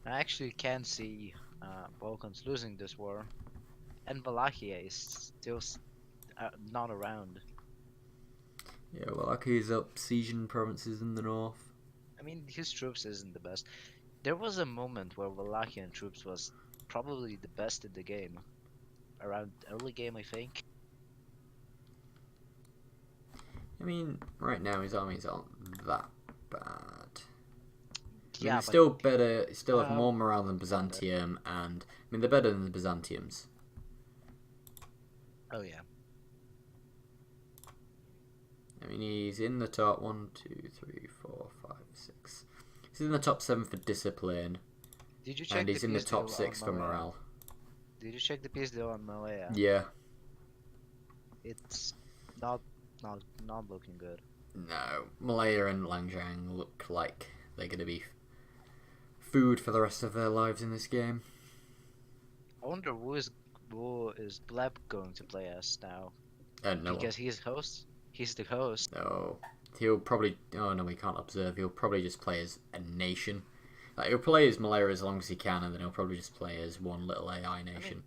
I actually can see Balkans losing this war, and Wallachia is still not around. Yeah, well, he's up sieging provinces in the north. I mean, his troops isn't the best. There was a moment where Wallachian troops was probably the best in the game, around early game, I think. I mean, right now his armies aren't that bad. I mean, Yeah, they're but still better, still have uh, more morale than Byzantium, and I mean, they're better than the Byzantiums. oh yeah. I mean, he's in the top 1, 2, 3, 4, 5, 6. He's in the top 7 for discipline, Did you and check the he's in the peace top deal on 6 for Malaya? morale. Did you check the peace deal on Malaya? Yeah, It's not not looking good. no, Malaya and Langzhang look like they're going to be food for the rest of their lives in this game. I wonder who is Bleb going to play as now? No one. Because he's host. He's the host. No. He'll probably. Oh no, he can't observe. He'll probably just play as a nation. Like, he'll play as Malaya as long as he can, and then he'll probably just play as one little AI I mean, nation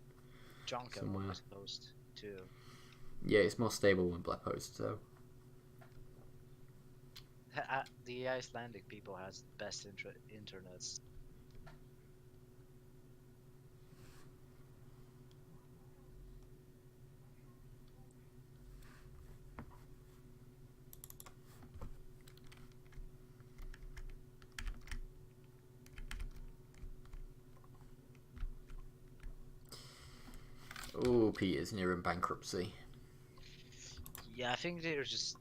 Jonka somewhere. was host too. Yeah, it's more stable when Blep hosts, though. The Icelandic people has best internets. Oh, Peter's nearing bankruptcy. Yeah, I think they're just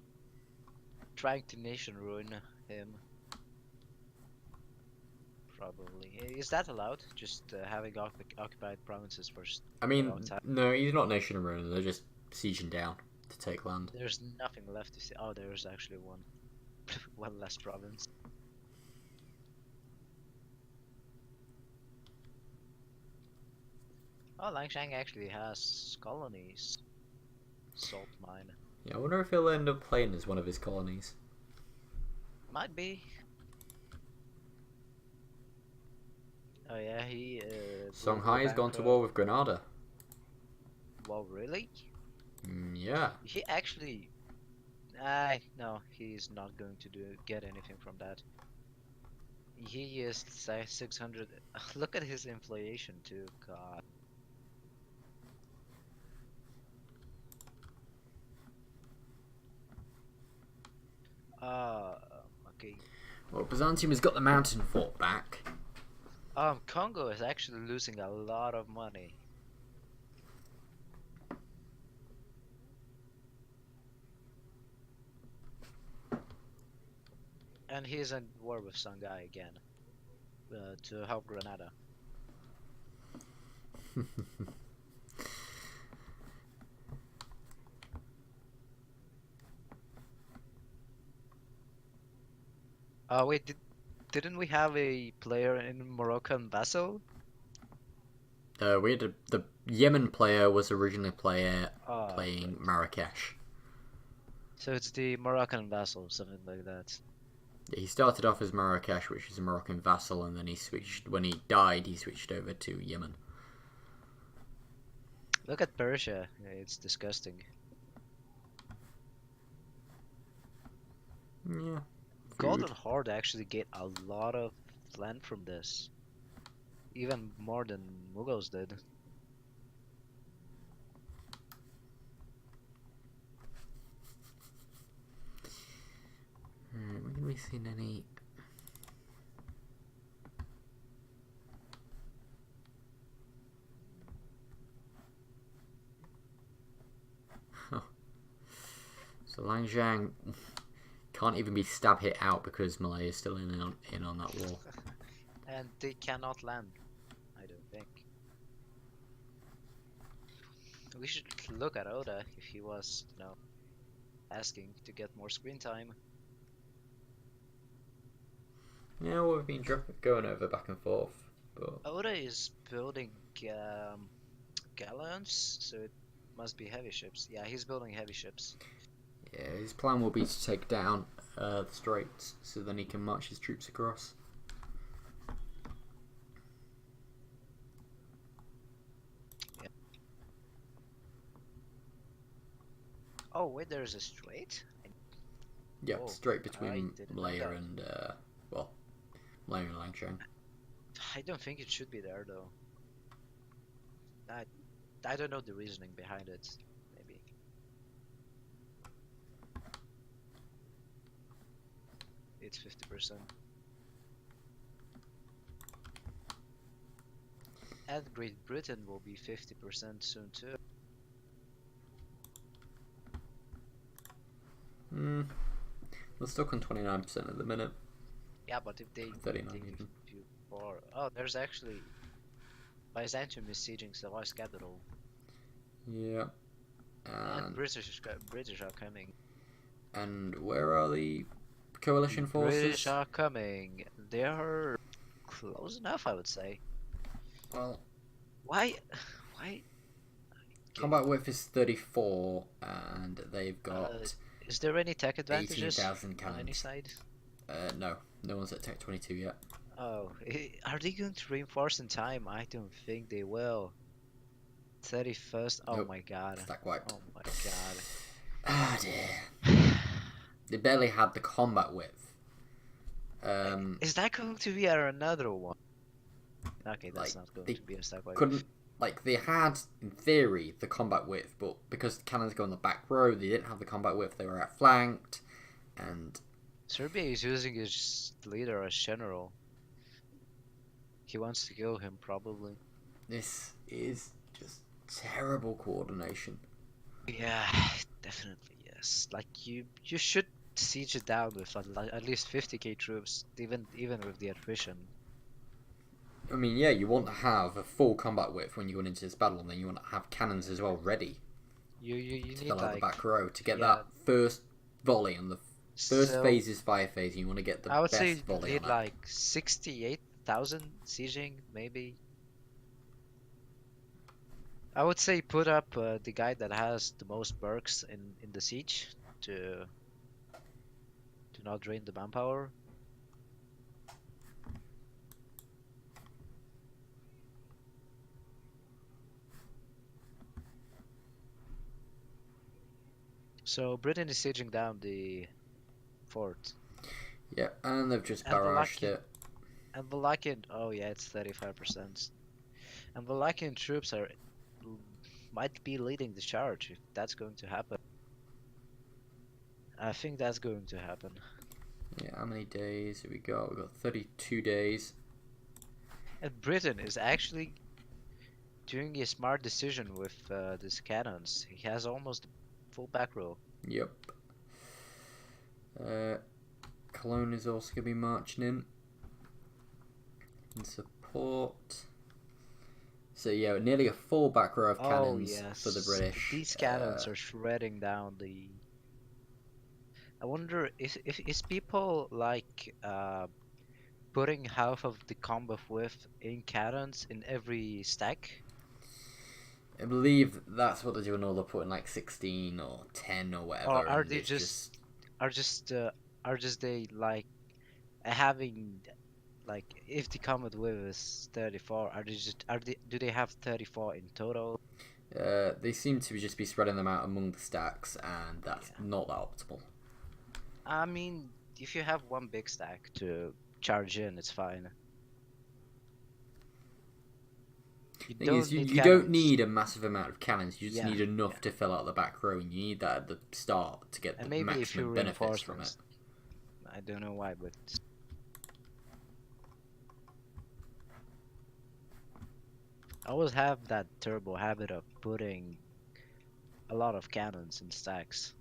trying to nation ruin him. Probably. Is that allowed? Just having occupied provinces for I a long mean, time. no, he's not nation ruiner. They're just sieging down to take land. There's nothing left to see. Oh, there's actually one. One less province. Oh, Langshan actually has colonies. Salt mine. Yeah, I wonder if he'll end up playing as one of his colonies. Might be. Oh yeah, he will go Songhai has gone to bankrupt. war with Granada. Well, really? Yeah. He actually. No, he's not going to get anything from that. He is 600. Look at his inflation too. God. Uh, okay. Well, Byzantium has got the mountain fort back. Congo is actually losing a lot of money. And he's in war with some guy again. To help Granada. Wait, didn't we have a player in Moroccan Vassal? The Yemen player was originally Right. playing Marrakesh. So it's the Moroccan Vassal, something like that. He started off as Marrakesh, which is a Moroccan vassal, and then he switched. When he died, he switched over to Yemen. Look at Persia. It's disgusting. Yeah. Golden Food. Horde actually get a lot of land from this. Even more than Mughals did. We're gonna be seeing any. So Langzhang can't even be stab hit out because Malay is still in on that wall. And they cannot land, I don't think. We should look at Oda if he was, asking to get more screen time. Yeah, we've been going over back and forth, but Oda is building galleons, so it must be heavy ships. Yeah, he's building heavy ships. yeah, his plan will be to take down the straits, so then he can march his troops across. Oh wait, there's a strait. Yeah, Oh, straight I between didn't know Malaya that. and well, Malaya and Langshan. I don't think it should be there though. I I don't know the reasoning behind it. Maybe it's 50%. And Great Britain will be 50% soon too. Hmm. We're stuck on 29% at the minute. Yeah, but if they 39 take even. EU4, oh, there's actually Byzantium is sieging Savoy's capital, Yeah. and And British are coming. where are the coalition The British forces? are coming. They are close enough, I would say. Well, Why? Why? Okay. combat width is 34, and they've Uh, got is there any tech advantages 18,000 on any cannons. side? No, no one's at Tech 22 yet. Oh, are they going to reinforce in time? I don't think they will. 31st. Oh Nope, my god. stack wiped. Oh my god. Ah dear. They barely had the combat width. Is that going to be another one? Okay, Like that's not going they to be a stack wipe. couldn't. Like they had, in theory, the combat width, but because the cannons go on the back row, they didn't have the combat width. They were outflanked, and Serbia is using his leader as general. He wants to kill him, probably. this is just terrible coordination. Yeah, definitely yes. Like you should siege it down with at least 50k troops, even with the attrition. I mean, yeah, you want to have a full combat width when you're going into this battle, and then you want to have cannons as well ready You to need fill out the like, back row to get yeah. that first volley on the first So phase is fire phase. And you want to get the I would say best you volley on need it. like 68,000 sieging, maybe. I would say put up the guy that has the most perks in the siege to not drain the manpower. So Britain is sieging down the fort. Yeah, and they've just And barraged Wallachian, it. and Wallachian, oh yeah, it's 35%. And Wallachian troops might be leading the charge if that's going to happen. I think that's going to happen. Yeah, how many days have we got? We've got 32 days. And Britain is actually doing a smart decision with these cannons. He has almost full back row. Yep. Cologne is also going to be marching in support. So yeah, nearly a full back row of cannons for the Yes, British. these cannons are shredding down the. I wonder if is people like putting half of the combat width in cannons in every stack, I believe that's what they're doing. Or they're putting like 16 or 10 or whatever, or are and they it's just are just uh, are just they like having like if the combat width is 34, are they do they have 34 in total? they seem to just be spreading them out among the stacks, and that's Yeah. not that optimal. I mean, if you have one big stack to charge in, it's fine. You Thing is, don't you, need you don't cannons. need a massive amount of cannons. You just Yeah, need enough yeah. to fill out the back row, and you need that at the start to get And the maybe if you maximum benefits from it. reinforcements, I don't know why, but I always have that turbo habit of putting a lot of cannons in stacks.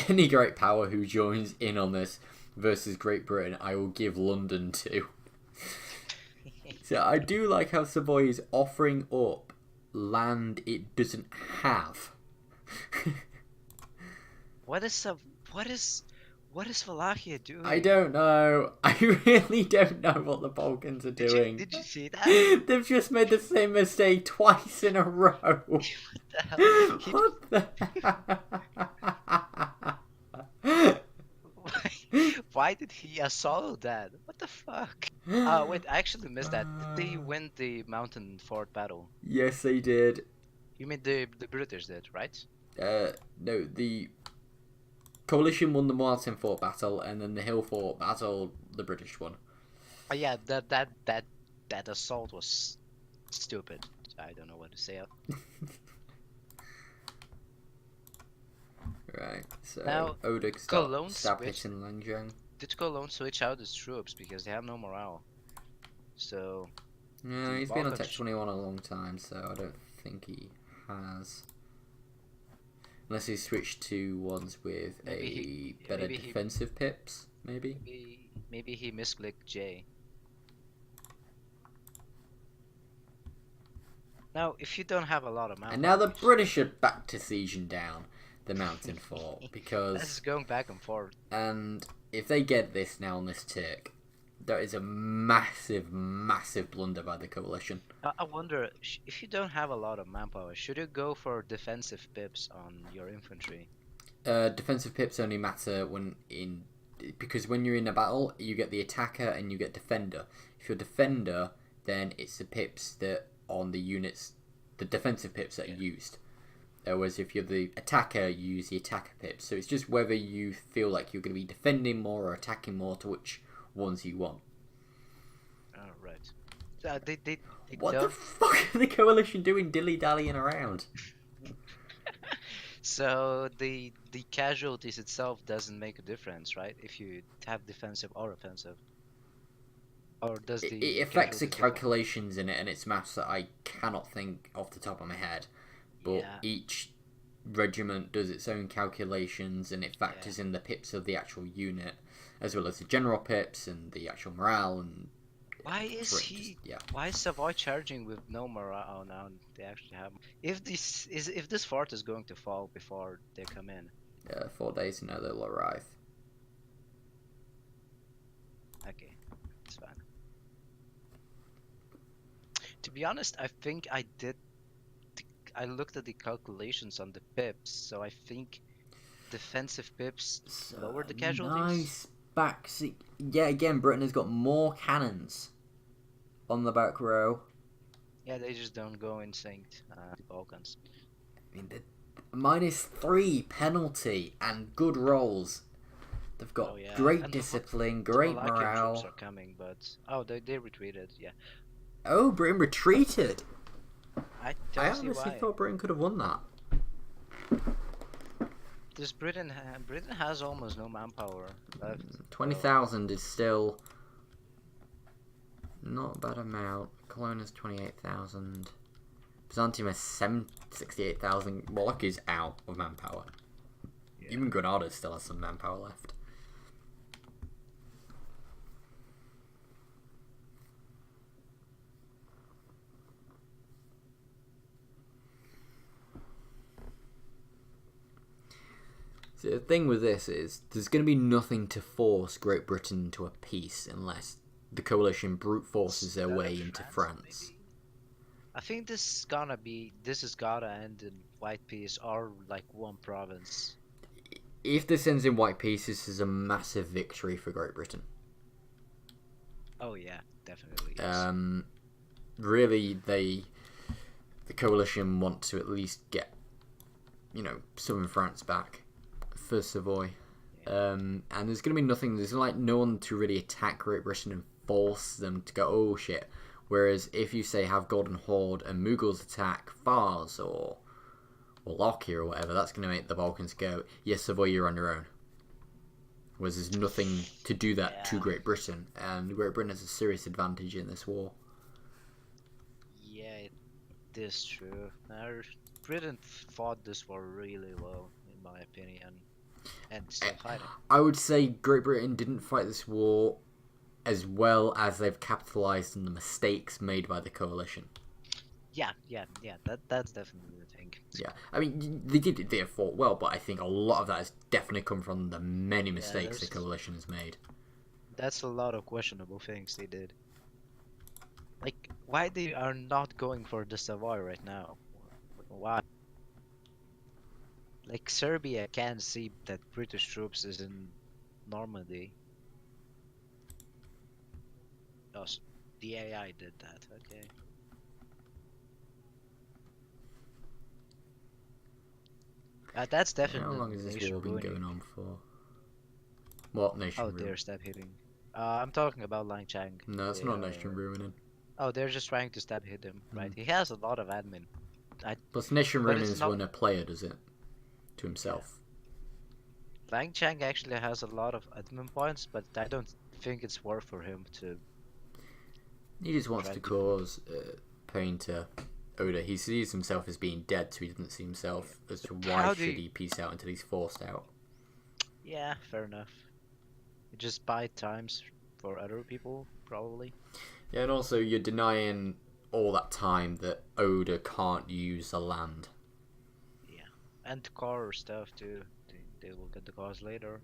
Any great power who joins in on this versus Great Britain, I will give London to. So I do like how Savoy is offering up land it doesn't have. What is some? What is Wallachia doing? I don't know. I really don't know what the Balkans are doing. Did you see that? They've just made the same mistake twice in a row. What the hell? What the? Why did he assault that? What the fuck? Wait, I actually missed that. Did they win the mountain fort battle? Yes, they did. You mean the British did, right? No, the coalition won the Martin Fort battle, and then the Hill Fort battle, the British won. Oh yeah, that assault was stupid. I don't know what to say. Right, so Now, Odig Cologne stab switched. hitting Langzhang. Did Cologne switch out his troops because they have no morale? So No, the he's been on Tech Balkans, 21 a long time, so I don't think he has. Unless he switched to ones with maybe he, a yeah, better defensive pips, maybe. maybe he misclicked J. Now, if you don't have a lot of And now manpower, the British are back to sieging down the mountain fort that's because, going back and forth. and if they get this now on this tick, that is a massive, massive blunder by the coalition. I wonder if you don't have a lot of manpower, should you go for defensive pips on your infantry? Defensive pips only matter because when you're in a battle, you get the attacker and you get defender. If you're defender, then it's the pips that on the units, the defensive pips that Yeah. are used. Whereas if you're the attacker, you use the attacker pips. So it's just whether you feel like you're going to be defending more or attacking more, to which ones you want. Oh, right. So they What the don't. fuck are the coalition doing, dilly dallying around? So the casualties itself doesn't make a difference, right? If you have defensive or offensive, or does It the affects the casualties differ? calculations in it, and it's maths that I cannot think off the top of my head. But Yeah, each regiment does its own calculations, and it yeah. factors in the pips of the actual unit, as well as the general pips and the actual morale and Why is just he? yeah. Why is Savoy charging with no morale? Oh, now they actually have. If this fort is going to fall before they come in, 4 days now they'll arrive. okay, it's fine. To be honest, I think I did. I looked at the calculations on the pips, so I think defensive pips So lower the casualties. nice back seat. Yeah, again, Britain has got more cannons on the back row. Yeah, they just don't go in sync. The Balkans. I mean, -3 penalty and good rolls. They've Oh got yeah, great and discipline, the great Malakian troops morale. are coming, but oh, they retreated. Yeah, Oh, Britain retreated. I I don't see honestly why. thought Britain could have won that. Does Britain has almost no manpower left. So 20,000 is still not a bad amount. Cologne has 28,000. Byzantium has 68,000. Wallach is out of manpower. yeah. Even Granada still has some manpower left. So the thing with this is, there's going to be nothing to force Great Britain into a peace unless the coalition brute forces their Instead of way into France. maybe. I think this is gotta end in white peace or like one province. If this ends in white peace, this is a massive victory for Great Britain. Oh yeah, definitely is. Um, really, the coalition want to at least get, southern France back for Savoy. Yeah. And there's going to be nothing. There's like no one to really attack Great Britain and force them to go, oh shit. Whereas if you say have Golden Horde and Mughals attack Fars or Wallachia or whatever, that's going to make the Balkans go, yes, Savoy, you're on your own. Whereas there's nothing to do that to Yeah. Great Britain, and Great Britain has a serious advantage in this war. Yeah, it is true. Britain fought this war really well, in my opinion, and still fighting. I would say Great Britain didn't fight this war as well as they've capitalized on the mistakes made by the coalition. Yeah. That's definitely the thing. Yeah, I mean, they have fought well, but I think a lot of that has definitely come from the many Yeah, mistakes the coalition has made. that's a lot of questionable things they did. Like, why they are not going for the Savoy right now? Why? Like, Serbia can see that British troops is in Normandy. Oh, the AI did that. Okay. That's How definitely long has this war nation been going ruining. on for? What Oh, nation ruin? they're stab hitting. I'm talking about Lang Chang. No, it's They not nation are. ruining. Oh, they're just trying to stab hit him, right? Mm. He has a lot of admin. I, Plus, nation but ruining it's is not. when a player does it to Yeah, himself. Lang Chang actually has a lot of admin points, but I don't think it's worth for him to He just wants try to to do. cause pain to Oda. He sees himself as being dead, so he doesn't see himself as to why How do should you? he peace out until he's forced out. Yeah, fair enough. You just buy times for other people, probably. Yeah, and also you're denying all that time that Oda can't use the land. Yeah, and car stuff too. They will get the cars later.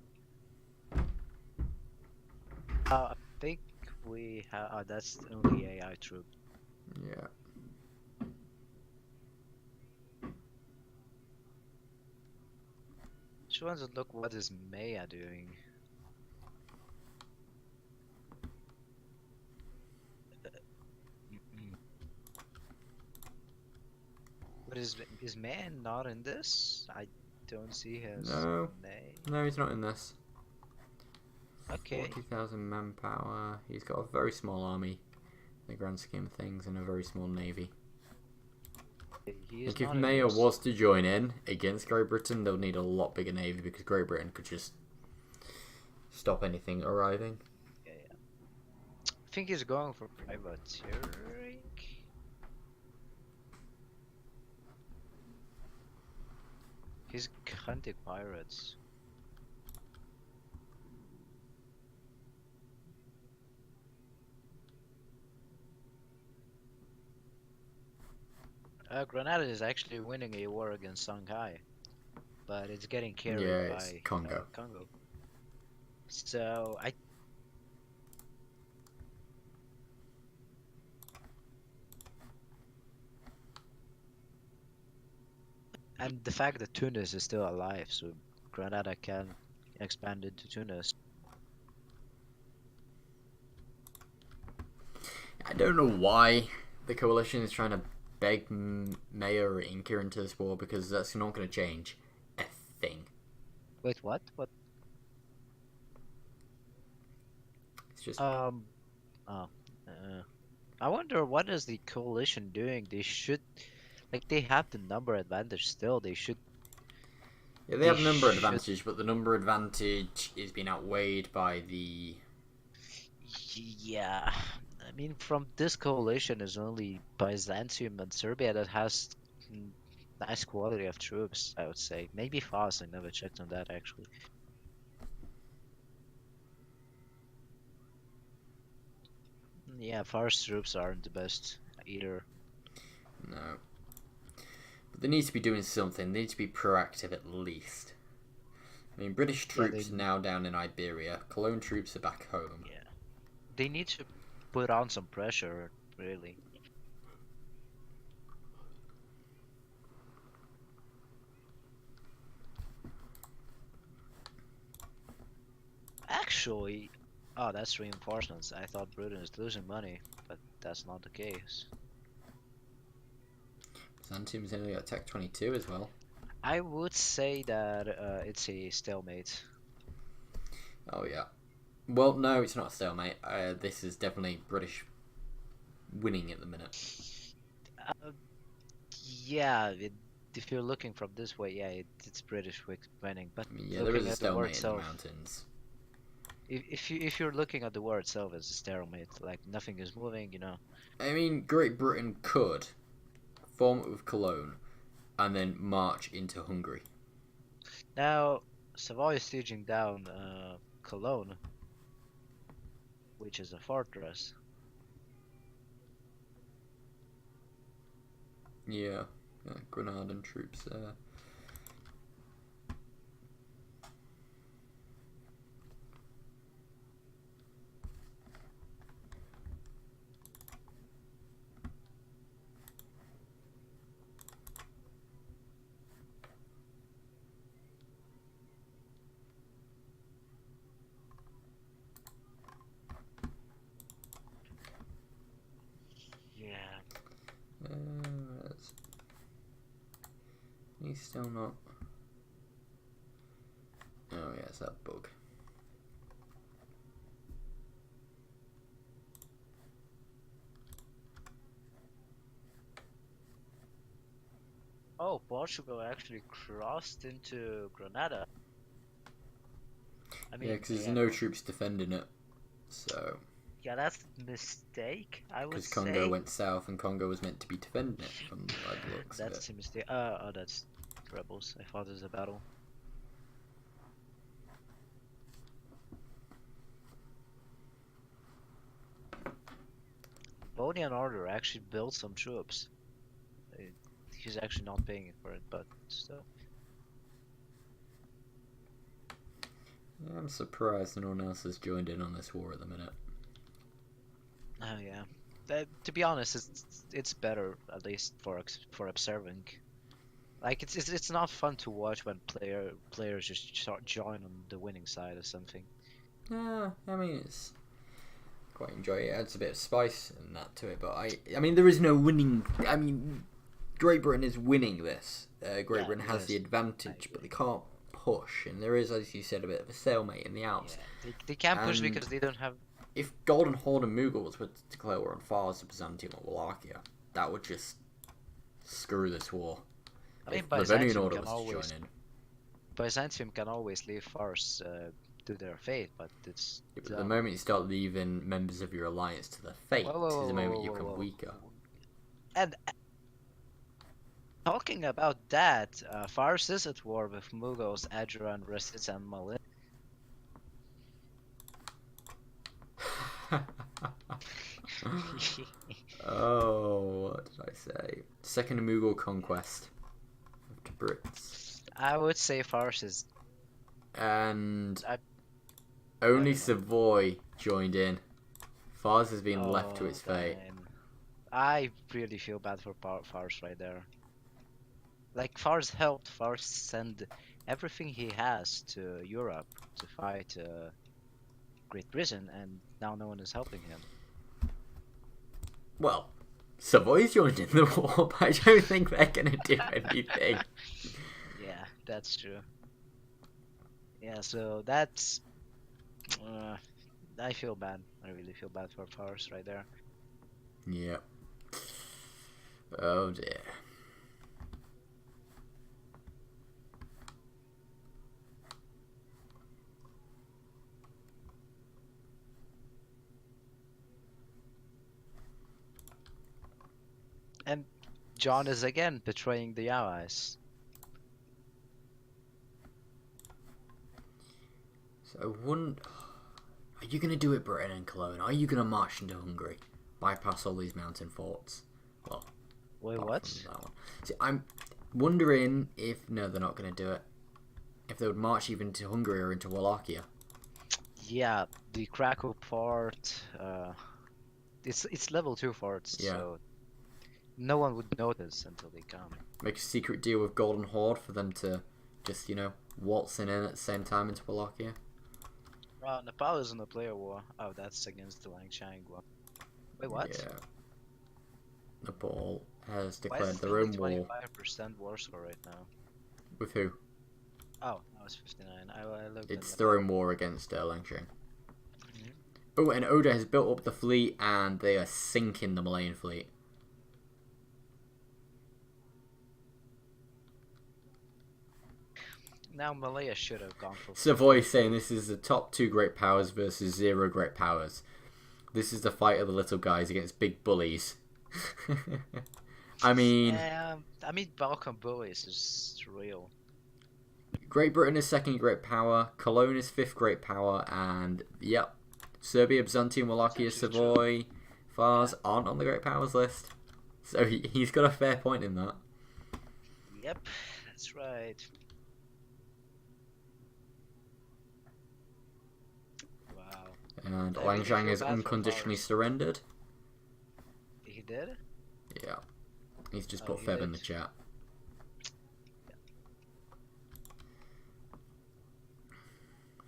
I think we have. That's only AI troop. Yeah. Just want to look what is Maya doing. Mm-mm. But is man not in this? I don't see his No. name. No, he's not in this. Okay. 40,000 manpower. He's got a very small army in the grand scheme of things and a very small navy. He I is think if not in Maya this. was to join in against Great Britain, they'll need a lot bigger navy because Great Britain could just stop anything arriving. Yeah, yeah. I think he's going for privateering. He's hunting pirates. Granada is actually winning a war against Shanghai, but it's getting Yeah, carried it's by Congo. Congo. So I and the fact that Tunis is still alive, so Granada can expand into Tunis. I don't know why the coalition is trying to beg Maya or Inca into this war because that's not going to change a thing. Wait, what? What? It's just Um. Oh. I wonder what is the coalition doing? They should, like, they have the number advantage still. They should. yeah, they They have number should. advantage, but the number advantage is being outweighed by the. Yeah. I mean, from this coalition is only Byzantium and Serbia that has mm, nice quality of troops. I would say maybe Fars. I never checked on that actually. Yeah, Fars troops aren't the best either. No. But they need to be doing something. They need to be proactive at least. I mean, British Yeah, they. troops are now down in Iberia. Cologne troops are back home. Yeah, they need to put on some pressure, really. Actually, oh, that's reinforcements. I thought Britain is losing money, but that's not the case. Byzantium's only got Tech 22 as well. I would say that it's a stalemate. Oh, yeah. Well, no, it's not a stalemate. This is definitely British winning at the minute. Uh, yeah, if you're looking from this way, yeah, it's British winning. But Yeah, there is looking a at the war stalemate in the itself, mountains. if you're looking at the war itself as a stalemate, like nothing is moving, you know. I mean, Great Britain could form it with Cologne and then march into Hungary. Now, Savoy is sieging down Cologne, which is a fortress. Yeah, Granadan troops there. Yeah. He's still not. What's that bug? Oh, Portugal actually crossed into Granada. I Yeah, mean, because there's yeah, no troops defending it. So, yeah, that's a mistake, I would because Congo say. went south and Congo was meant to be defending it, from by the looks of it. That's a mistake. Oh, that's rebels. I thought it was a battle. Bonian Order actually built some troops. Uh, He's actually not paying for it, but still. Yeah, I'm surprised no one else has joined in on this war at the minute. Oh yeah. To be honest, it's better at least for observing. Like it's not fun to watch when players just join on the winning side or something. Yeah, I mean it's quite enjoy it. It adds a bit of spice and that to it, but I mean there is no winning. I mean, Great Britain is winning this. Great Yeah, Britain it has the is. I advantage, but they agree. can't push, and there is, as you said, a bit of a stalemate in the Alps. Yeah, they can't push And because they don't have. if Golden Horde and Mughals were to declare war on Fars, Byzantium, or Wallachia, that would just screw this war. I mean, If Livonian Byzantium Order can was to join always in, Leave Fars to their fate, but it's but the done. moment you start leaving members of your alliance to their fate Whoa, whoa, is whoa, the whoa, moment whoa, you whoa, become whoa. weaker. And talking about that, Fars is at war with Mughals, Adran, Rasids, and Malin. Oh, what did I say? Second Mughal conquest of the Brits. I would say Fars is. And I only don't know. Savoy joined in. Fars has been left to Oh, its fate. damn. I really feel bad for Fars right there. Like Fars helped Fars send everything he has to Europe to fight Great Britain, and now no one is helping him. Well, Savoy's joined in the war, but I don't think they're going to do anything. Yeah, that's true. Yeah, so that's. Uh, I feel bad. I really feel bad for Fars right there. Yep. Oh dear. And John is again betraying the Allies. So wouldn't... Are you going to do it, Britain and Cologne? Are you going to march into Hungary? Bypass all these mountain forts? Well, Wait, apart what? from that one. See, I'm wondering if... No, they're not going to do it. If they would march even to Hungary or into Wallachia. Yeah, the Krakow port. It's level 2 forts, Yeah. so no one would notice until they come. Make a secret deal with Golden Horde for them to just, waltz in at the same time into Wallachia. Nepal is in a player war. Oh, that's against the Langchang one. Wait, what? Yeah. Nepal has Why is declared it their only own war. 25% war score right now? With who? Oh, that was 59. I looked It's at their own war against Langchang. Mhm. Oh, and Oda has built up the fleet and they are sinking the Malayan fleet. Now Malaya should have gone for. Savoy saying this is the top 2 great powers versus 0 great powers. This is the fight of the little guys against big bullies. I mean, Balkan bullies is real. Great Britain is 2nd great power, Cologne is 5th great power, and yep, Serbia, Byzantium, Wallachia, actually Savoy, Fars aren't on the great powers list. So he's got a fair point in that. Yep, that's right. Wow. And I really Langzhang feel is bad for unconditionally Fars. surrendered. He did? Yeah. He's just Oh, put he Feb in did. the chat.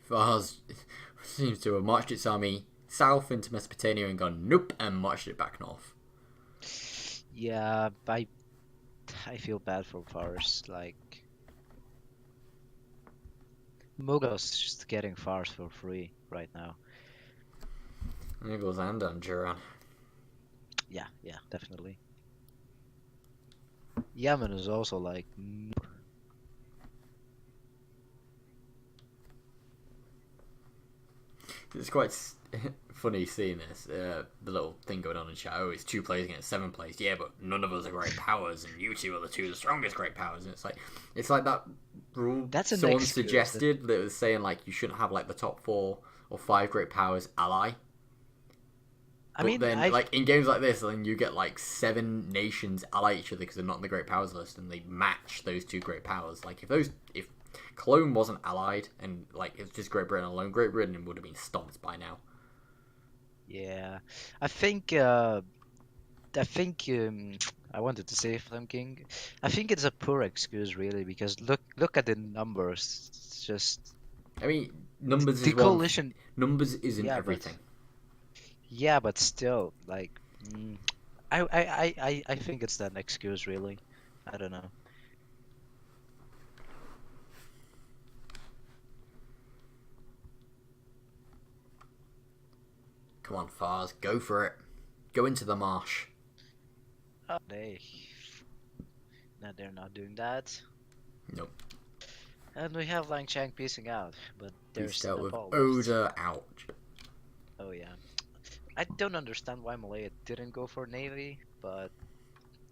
Fars seems to have marched its army south into Mesopotamia and gone nope and marched it back north. Yeah, I feel bad for Fars. Like, Mughals just getting Fars for free right now. Mughals and Anjuran. Yeah, yeah, definitely. Yemen is also like, It's quite funny seeing this. The little thing going on in chat. Oh, it's 2 players against 7 players. Yeah, but none of us are great powers, and you two are the two of the strongest great powers. And it's like that rule that's an someone excuse. suggested that was saying like you shouldn't have like the top 4 or 5 great powers ally. I But mean, then, like in games like this, then you get like 7 nations ally each other because they're not in the great powers list, and they match those 2 great powers. Like if Cologne wasn't allied and like it's just Great Britain alone, Great Britain would have been stomped by now. yeah, I think, I wanted to say King. I think it's a poor excuse, really, because look at the numbers. It's just I mean, numbers the is one. coalition. Numbers isn't Yeah, but everything. still, like, I think it's an excuse, really. I don't know. Come on, Fars, go for it. Go into the marsh. Oh, no, they're not doing that. Nope. And we have Lang Chang piecing out, but there's Beast out with Nepal left. Oda out. Oh yeah. I don't understand why Malaya didn't go for Navy, but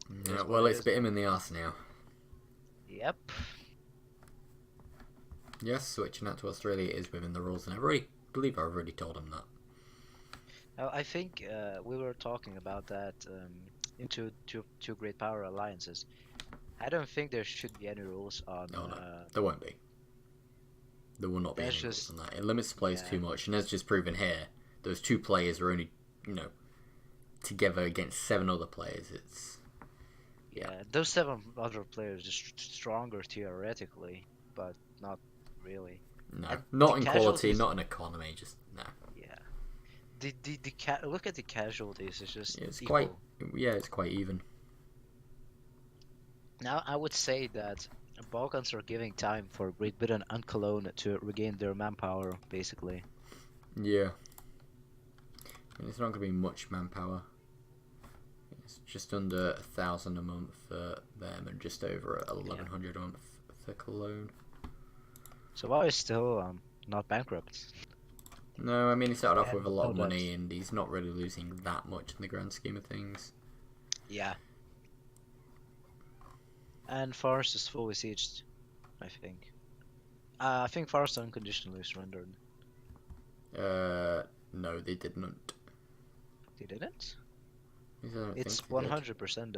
Yeah, here's what well, it it's is. bit him in the arse now. Yep. Yes, switching out to Australia is within the rules, and believe I've already told him that. I think we were talking about that into two great power alliances. I don't think there should be any rules on. No, there won't be. There will not be any rules on that. It limits the players too much, and as just proven here, those 2 players are only, together against 7 other players. It's yeah. Those 7 other players are stronger theoretically, but not really. no, And the not in quality, casualties. not in economy. Just no. Yeah. Look at the casualties. It's just It's equal. it's quite even. Now I would say that Balkans are giving time for Great Britain and Cologne to regain their manpower, basically. Yeah, and it's not going to be much manpower. It's just under 1,000 a month for them, and just over 1,100 a month for Cologne. So Wao is still not bankrupt. No, I mean he started off with a lot No of debt. money, and he's not really losing that much in the grand scheme of things. Yeah. And Fars is fully sieged, I think. I think Fars unconditionally surrendered. No, they didn't. They didn't? I don't It's think they did. 100%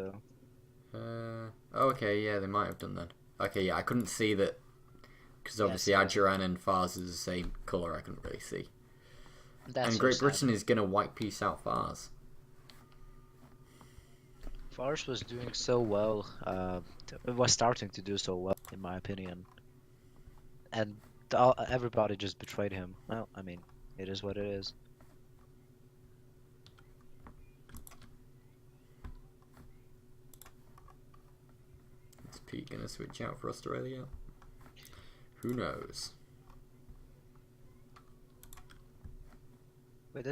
though. Okay, yeah, they might have done then. Okay, yeah, I couldn't see that because obviously Yes, Adjuran and Fars is the same colour. I couldn't really see. that's And so Great sad. Britain is gonna white piece out Fars. Fars was doing so well. It was starting to do so well, in my opinion. And everybody just betrayed him. Well, I mean, it is what it is. Is Pete gonna switch out for Australia? Who knows? Wait,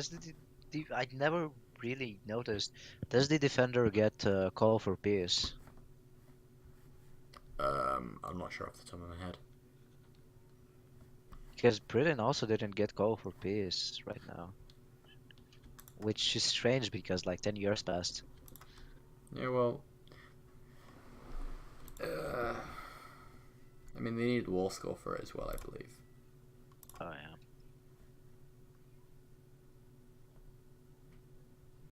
I never really noticed. Does the defender get call for peace? I'm not sure off the top of my head. Because Britain also didn't get call for peace right now, which is strange because like 10 years passed. Yeah, well, I mean they needed war score for it as well, I believe.